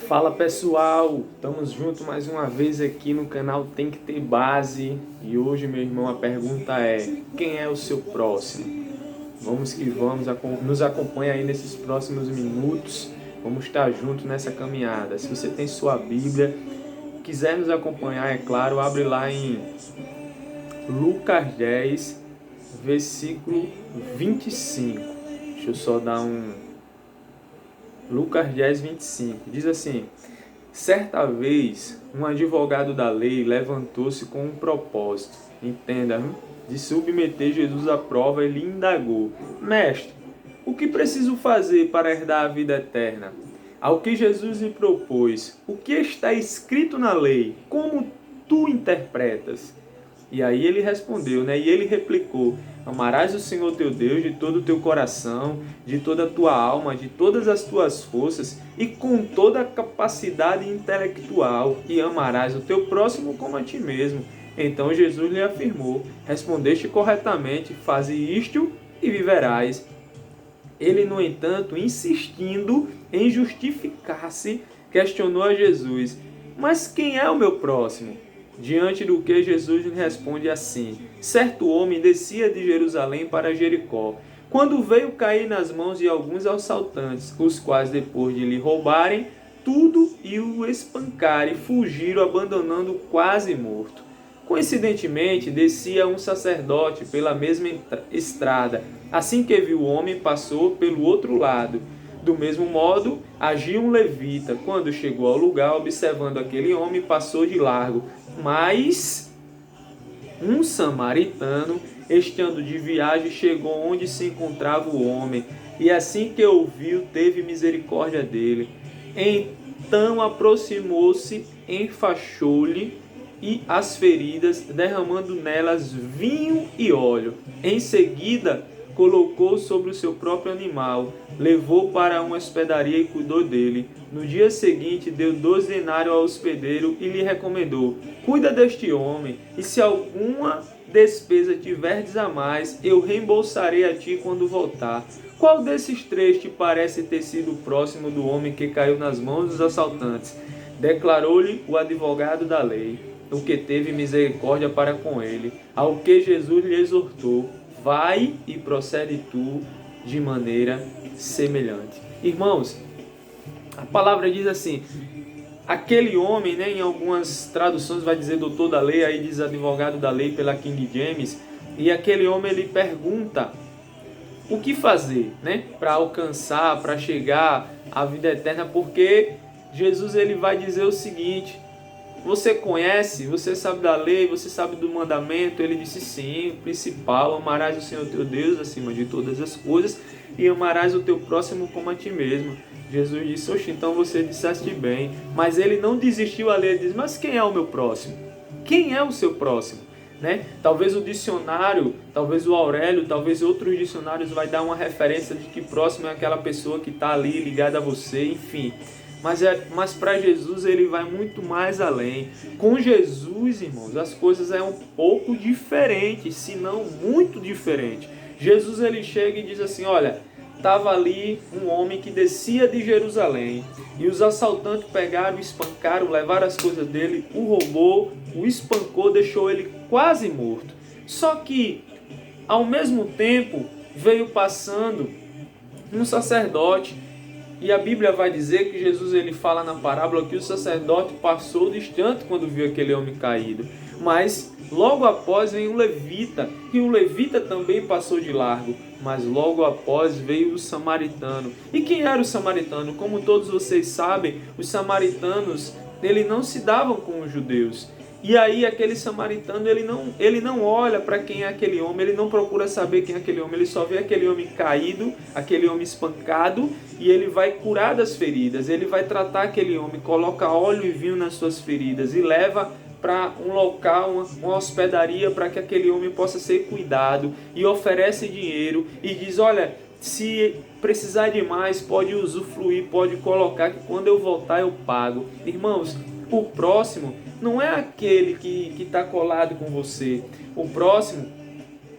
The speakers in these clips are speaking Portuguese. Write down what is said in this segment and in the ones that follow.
Fala pessoal, estamos juntos mais uma vez aqui no canal Tem Que Ter Base. E hoje, meu irmão, a pergunta é: quem é o seu próximo? Vamos que vamos, nos acompanha aí nesses próximos minutos. Vamos estar juntos nessa caminhada. Se você tem sua Bíblia, quiser nos acompanhar, é claro, abre lá em Lucas 10, versículo 25. Deixa eu só dar Lucas 10, 25. Diz assim: certa vez, um advogado da lei levantou-se com um propósito, entenda, de submeter Jesus à prova e lhe indagou: Mestre, o que preciso fazer para herdar a vida eterna? Ao que Jesus lhe propôs: o que está escrito na lei? Como tu interpretas? E aí ele respondeu, e ele replicou: amarás o Senhor teu Deus de todo o teu coração, de toda a tua alma, de todas as tuas forças e com toda a capacidade intelectual, e amarás o teu próximo como a ti mesmo. Então Jesus lhe afirmou: respondeste corretamente, faze isto e viverás. Ele, no entanto, insistindo em justificar-se, questionou a Jesus: mas quem é o meu próximo? Diante do que Jesus lhe responde assim: certo homem descia de Jerusalém para Jericó, quando veio cair nas mãos de alguns assaltantes, os quais, depois de lhe roubarem tudo e o espancarem, fugiram, abandonando-o quase morto. Coincidentemente, descia um sacerdote pela mesma estrada. Assim que viu o homem, passou pelo outro lado. Do mesmo modo, agiu um levita. Quando chegou ao lugar, observando aquele homem, passou de largo. Mas um samaritano, estando de viagem, chegou onde se encontrava o homem, e assim que o viu, teve misericórdia dele. Então aproximou-se, enfaixou-lhe e as feridas, derramando nelas vinho e óleo. Em seguida, colocou sobre o seu próprio animal, levou para uma hospedaria e cuidou dele. No dia seguinte, deu 12 denários ao hospedeiro e lhe recomendou: cuida deste homem, e se alguma despesa tiverdes a mais, eu reembolsarei a ti quando voltar. Qual desses três te parece ter sido o próximo do homem que caiu nas mãos dos assaltantes? Declarou-lhe o advogado da lei, o que teve misericórdia para com ele. Ao que Jesus lhe exortou: vai e procede tu de maneira semelhante. Irmãos, a palavra diz assim: aquele homem, em algumas traduções vai dizer doutor da lei, aí diz advogado da lei pela King James, e aquele homem ele pergunta o que fazer, para alcançar, para chegar à vida eterna, porque Jesus ele vai dizer o seguinte: você conhece, você sabe da lei, você sabe do mandamento? Ele disse sim, o principal: amarás o Senhor teu Deus acima de todas as coisas e amarás o teu próximo como a ti mesmo. Jesus disse: oxe, então você disseste bem. Mas ele não desistiu ali, ele disse: mas quem é o meu próximo? Quem é o seu próximo? Talvez o dicionário, talvez o Aurélio, talvez outros dicionários vai dar uma referência de que próximo é aquela pessoa que está ali ligada a você, enfim. Mas para Jesus ele vai muito mais além. Com Jesus, irmãos, as coisas é um pouco diferente, se não muito diferente. Jesus ele chega e diz assim: olha, estava ali um homem que descia de Jerusalém, e os assaltantes pegaram, espancaram, levaram as coisas dele, o roubou, o espancou, deixou ele quase morto. Só que, ao mesmo tempo, veio passando um sacerdote, e a Bíblia vai dizer que Jesus ele fala na parábola que o sacerdote passou distante quando viu aquele homem caído. Mas logo após vem um levita, e o levita também passou de largo. Mas logo após veio o samaritano. E quem era o samaritano? Como todos vocês sabem, os samaritanos eles não se davam com os judeus. E aí aquele samaritano ele não olha para quem é aquele homem, ele não procura saber quem é aquele homem, ele só vê aquele homem caído, aquele homem espancado, e ele vai curar das feridas, ele vai tratar aquele homem, coloca óleo e vinho nas suas feridas e leva para um local, uma hospedaria, para que aquele homem possa ser cuidado, e oferece dinheiro e diz: olha, se precisar de mais, pode usufruir, pode colocar, que quando eu voltar eu pago. Irmãos, o próximo não é aquele que está colado com você. O próximo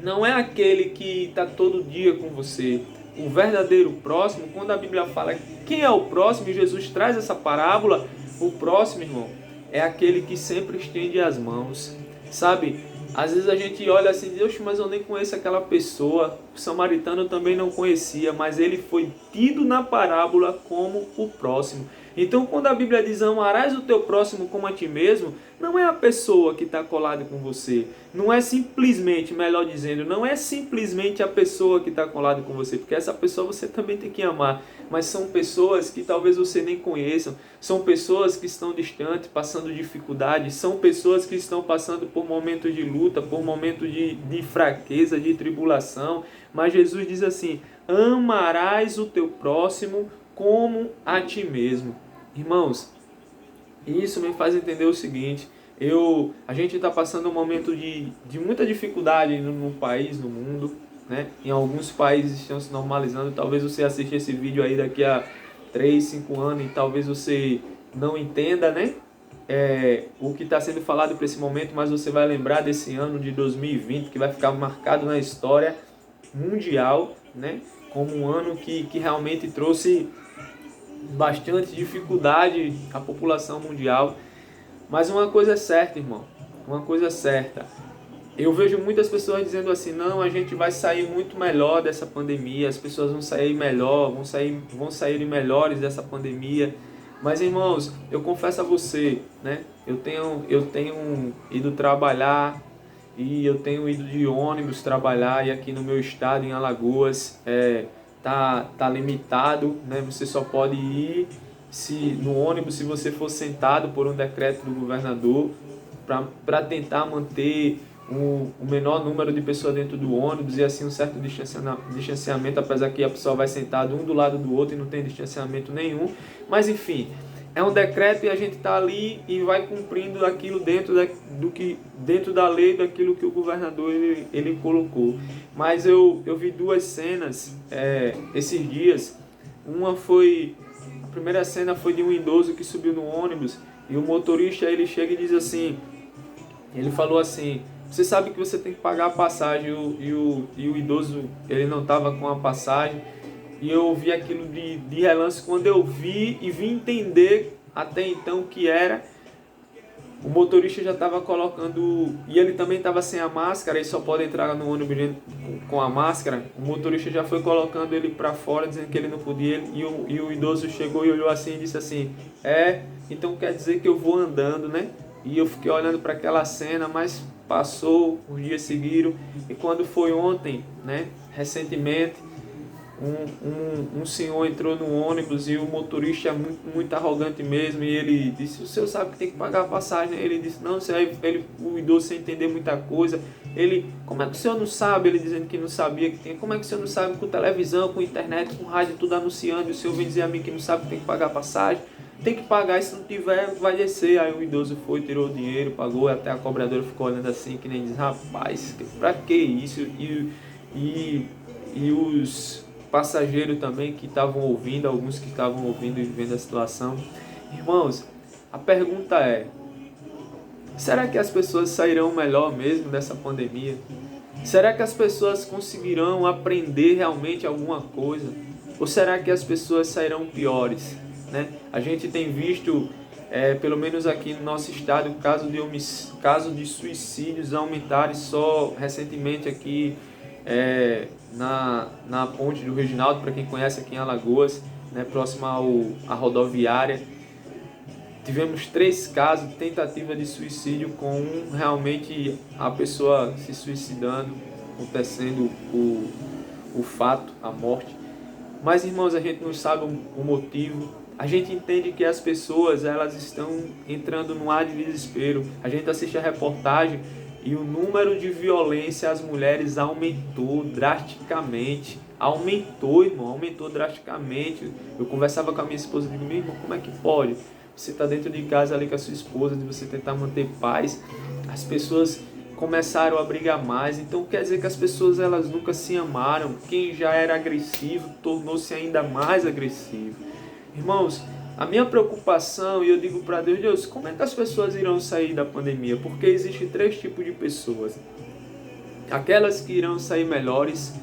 não é aquele que está todo dia com você. o verdadeiro próximo, quando a Bíblia fala quem é o próximo, e Jesus traz essa parábola, o próximo, irmão, é aquele que sempre estende as mãos, sabe? Às vezes a gente olha assim, Deus, mas eu nem conheço aquela pessoa. O samaritano também não conhecia, mas ele foi tido na parábola como o próximo. Então, quando a Bíblia diz amarás o teu próximo como a ti mesmo, não é a pessoa que está colada com você. Não é simplesmente, melhor dizendo, não é simplesmente a pessoa que está colada com você, porque essa pessoa você também tem que amar. Mas são pessoas que talvez você nem conheça, são pessoas que estão distantes, passando dificuldades, são pessoas que estão passando por momentos de luta, por momentos de fraqueza, de tribulação. Mas Jesus diz assim, amarás o teu próximo como a ti mesmo. Irmãos, isso me faz entender o seguinte, a gente está passando um momento de muita dificuldade no país, no mundo, né? Em alguns países estão se normalizando, talvez você assista esse vídeo aí daqui a 3, 5 anos e talvez você não entenda, né? O que está sendo falado para esse momento, mas você vai lembrar desse ano de 2020, que vai ficar marcado na história mundial, né? Como um ano que realmente trouxe bastante dificuldade à população mundial. Mas uma coisa é certa, irmão, uma coisa é certa. Eu vejo muitas pessoas dizendo assim, não, a gente vai sair muito melhor dessa pandemia, as pessoas vão sair melhor, vão sair melhores dessa pandemia. Mas, irmãos, eu confesso a você, né? Eu tenho ido trabalhar e eu tenho ido de ônibus trabalhar, e aqui no meu estado, em Alagoas, tá limitado, né? Você só pode ir no ônibus se você for sentado por um decreto do governador, para tentar manter o menor número de pessoas dentro do ônibus e assim um certo distanciamento, apesar que a pessoa vai sentado um do lado do outro e não tem distanciamento nenhum. Mas enfim, é um decreto e a gente está ali e vai cumprindo aquilo dentro da lei, daquilo que o governador ele colocou. Mas eu vi duas cenas esses dias. A primeira cena foi de um idoso que subiu no ônibus e o motorista ele chega e diz assim, ele falou assim, você sabe que você tem que pagar a passagem, e o idoso ele não estava com a passagem, e eu vi aquilo de relance. Quando eu vi e vim entender até então o que era, o motorista já estava colocando, e ele também estava sem a máscara, e só pode entrar no ônibus com a máscara. O motorista já foi colocando ele para fora, dizendo que ele não podia, e o idoso chegou e olhou assim e disse assim, então quer dizer que eu vou andando, né? E eu fiquei olhando para aquela cena, mas passou, os dias seguiram, e quando foi ontem, né, recentemente, um senhor entrou no ônibus e o motorista é muito arrogante mesmo, e ele disse, o senhor sabe que tem que pagar a passagem? Ele disse, não, o idoso sem entender muita coisa, como é que o senhor não sabe? Ele dizendo que não sabia que tem, como é que o senhor não sabe, com televisão, com internet, com rádio, tudo anunciando, e o senhor vem dizer a mim que não sabe que tem que pagar a passagem? Tem que pagar, e se não tiver, vai descer. Aí o idoso foi, tirou o dinheiro, pagou, até a cobradora ficou olhando assim, que nem diz, rapaz, pra que isso? E os passageiros também que estavam ouvindo, alguns que estavam ouvindo e vendo a situação. Irmãos, a pergunta é, será que as pessoas sairão melhor mesmo dessa pandemia? Será que as pessoas conseguirão aprender realmente alguma coisa? Ou será que as pessoas sairão piores? Né? A gente tem visto, pelo menos aqui no nosso estado, o caso de suicídios aumentarem só recentemente aqui na ponte do Reginaldo, para quem conhece aqui em Alagoas, né, próximo à rodoviária. Tivemos 3 casos de tentativa de suicídio, com realmente a pessoa se suicidando, acontecendo o fato, a morte. Mas, irmãos, a gente não sabe o motivo. A gente entende que as pessoas elas estão entrando num ar de desespero. A gente assiste a reportagem e o número de violência às mulheres aumentou drasticamente. Aumentou, irmão, aumentou drasticamente. Eu conversava com a minha esposa e digo, meu irmão, como é que pode? Você está dentro de casa ali com a sua esposa, de você tentar manter paz. As pessoas começaram a brigar mais. Então quer dizer que as pessoas elas nunca se amaram. Quem já era agressivo tornou-se ainda mais agressivo. Irmãos, a minha preocupação, e eu digo para Deus, Deus, como é que as pessoas irão sair da pandemia? Porque existem 3 tipos de pessoas. Aquelas que irão sair melhores,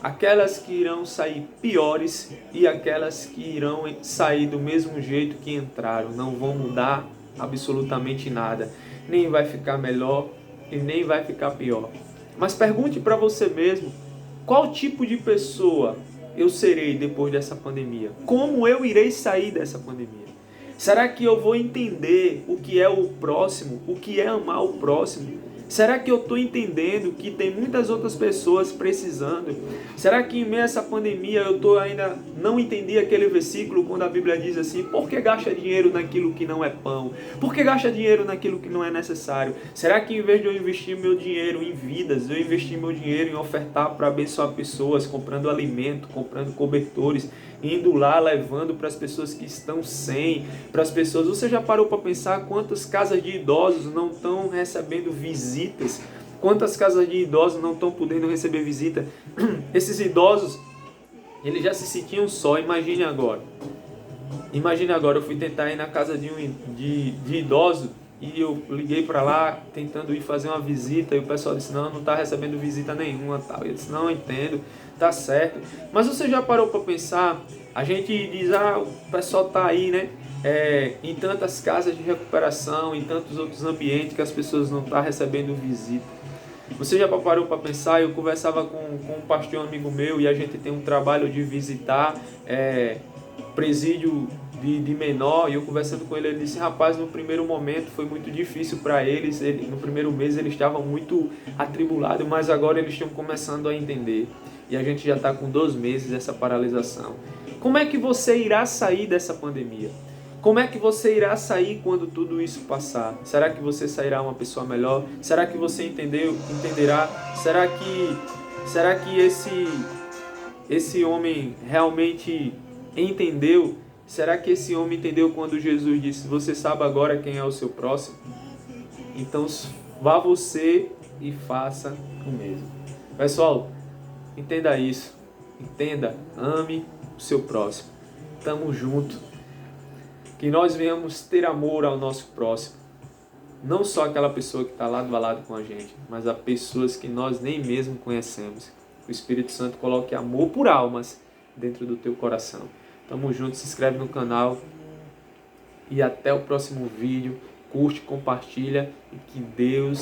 aquelas que irão sair piores e aquelas que irão sair do mesmo jeito que entraram. Não vão mudar absolutamente nada. Nem vai ficar melhor e nem vai ficar pior. Mas pergunte para você mesmo, qual tipo de pessoa eu serei depois dessa pandemia? Como eu irei sair dessa pandemia? Será que eu vou entender o que é o próximo? O que é amar o próximo? Será que eu estou entendendo que tem muitas outras pessoas precisando? Será que em meio a essa pandemia eu ainda não entendi aquele versículo quando a Bíblia diz assim: por que gasta dinheiro naquilo que não é pão? Por que gasta dinheiro naquilo que não é necessário? Será que em vez de eu investir meu dinheiro em vidas, eu investir meu dinheiro em ofertar para abençoar pessoas, comprando alimento, comprando cobertores, indo lá, levando para as pessoas que estão sem, para as pessoas... Você já parou para pensar quantas casas de idosos não estão recebendo visitas? Quantas casas de idosos não estão podendo receber visita? Esses idosos, eles já se sentiam só, imagine agora. Imagine agora, eu fui tentar ir na casa de idoso e eu liguei para lá tentando ir fazer uma visita e o pessoal disse: não está recebendo visita nenhuma, tal. Eu disse: não, eu entendo, tá certo. Mas você já parou para pensar? A gente diz: o pessoal tá aí, né? Em tantas casas de recuperação, em tantos outros ambientes que as pessoas não estão recebendo visita. Você já parou para pensar? Eu conversava com um pastor amigo meu e a gente tem um trabalho de visitar presídio de menor, e eu conversando com ele, ele disse: rapaz, no primeiro momento foi muito difícil para eles, no primeiro mês eles estavam muito atribulados, mas agora eles estão começando a entender, e a gente já está com 2 meses dessa paralisação. Como é que você irá sair dessa pandemia? Como é que você irá sair quando tudo isso passar? Será que você sairá uma pessoa melhor? Será que você entenderá? Será que esse homem realmente entendeu? Será que esse homem entendeu quando Jesus disse: você sabe agora quem é o seu próximo? Então vá você e faça o mesmo. Pessoal, entenda isso. Entenda, ame o seu próximo. Tamo junto. Que nós venhamos ter amor ao nosso próximo. Não só aquela pessoa que está lado a lado com a gente, mas a pessoas que nós nem mesmo conhecemos. O Espírito Santo coloque amor por almas dentro do teu coração. Tamo junto, se inscreve no canal e até o próximo vídeo. Curte, compartilha e que Deus